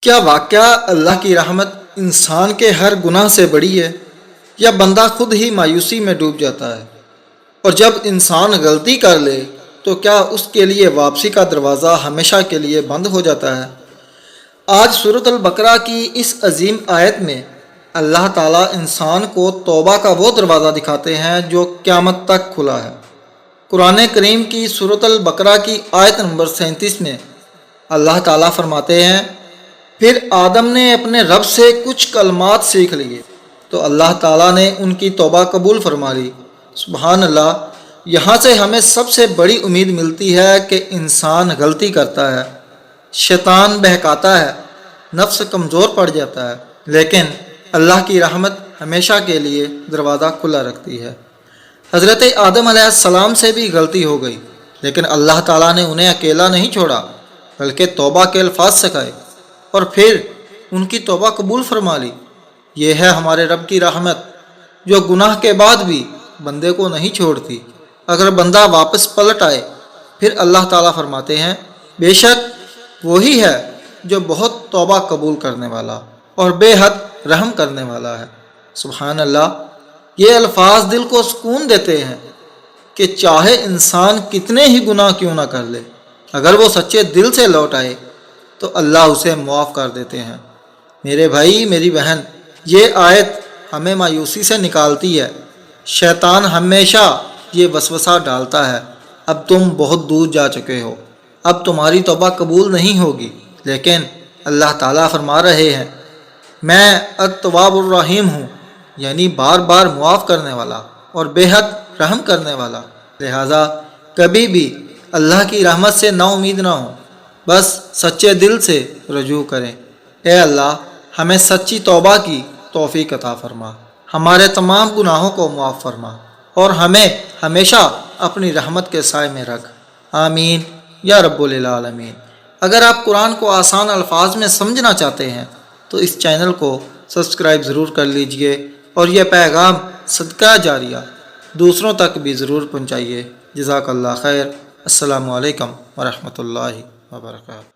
کیا واقعہ اللہ کی رحمت انسان کے ہر گناہ سے بڑی ہے، یا بندہ خود ہی مایوسی میں ڈوب جاتا ہے؟ اور جب انسان غلطی کر لے تو کیا اس کے لیے واپسی کا دروازہ ہمیشہ کے لیے بند ہو جاتا ہے؟ آج سورۃ البقرہ کی اس عظیم آیت میں اللہ تعالیٰ انسان کو توبہ کا وہ دروازہ دکھاتے ہیں جو قیامت تک کھلا ہے۔ قرآن کریم کی سورۃ البقرہ کی آیت نمبر 37 میں اللہ تعالیٰ فرماتے ہیں، پھر آدم نے اپنے رب سے کچھ کلمات سیکھ لیے تو اللہ تعالیٰ نے ان کی توبہ قبول فرما لی۔ سبحان اللہ! یہاں سے ہمیں سب سے بڑی امید ملتی ہے کہ انسان غلطی کرتا ہے، شیطان بہکاتا ہے، نفس کمزور پڑ جاتا ہے، لیکن اللہ کی رحمت ہمیشہ کے لیے دروازہ کھلا رکھتی ہے۔ حضرت آدم علیہ السلام سے بھی غلطی ہو گئی، لیکن اللہ تعالیٰ نے انہیں اکیلا نہیں چھوڑا بلکہ توبہ کے الفاظ سکھائے اور پھر ان کی توبہ قبول فرما لی۔ یہ ہے ہمارے رب کی رحمت جو گناہ کے بعد بھی بندے کو نہیں چھوڑتی۔ اگر بندہ واپس پلٹ آئے پھر اللہ تعالیٰ فرماتے ہیں، بے شک وہی ہے جو بہت توبہ قبول کرنے والا اور بے حد رحم کرنے والا ہے۔ سبحان اللہ! یہ الفاظ دل کو سکون دیتے ہیں کہ چاہے انسان کتنے ہی گناہ کیوں نہ کر لے، اگر وہ سچے دل سے لوٹ آئے تو اللہ اسے معاف کر دیتے ہیں۔ میرے بھائی، میری بہن، یہ آیت ہمیں مایوسی سے نکالتی ہے۔ شیطان ہمیشہ یہ وسوسہ ڈالتا ہے، اب تم بہت دور جا چکے ہو، اب تمہاری توبہ قبول نہیں ہوگی، لیکن اللہ تعالیٰ فرما رہے ہیں، میں التواب الرحیم ہوں، یعنی بار بار معاف کرنے والا اور بے حد رحم کرنے والا۔ لہٰذا کبھی بھی اللہ کی رحمت سے نا امید نہ ہو، بس سچے دل سے رجوع کریں۔ اے اللہ، ہمیں سچی توبہ کی توفیق عطا فرما، ہمارے تمام گناہوں کو معاف فرما اور ہمیں ہمیشہ اپنی رحمت کے سائے میں رکھ۔ آمین یا رب العالمین۔ اگر آپ قرآن کو آسان الفاظ میں سمجھنا چاہتے ہیں تو اس چینل کو سبسکرائب ضرور کر لیجئے اور یہ پیغام صدقہ جاریہ دوسروں تک بھی ضرور پہنچائیے۔ جزاک اللہ خیر۔ السلام علیکم ورحمۃ اللہ وبرکاتہ۔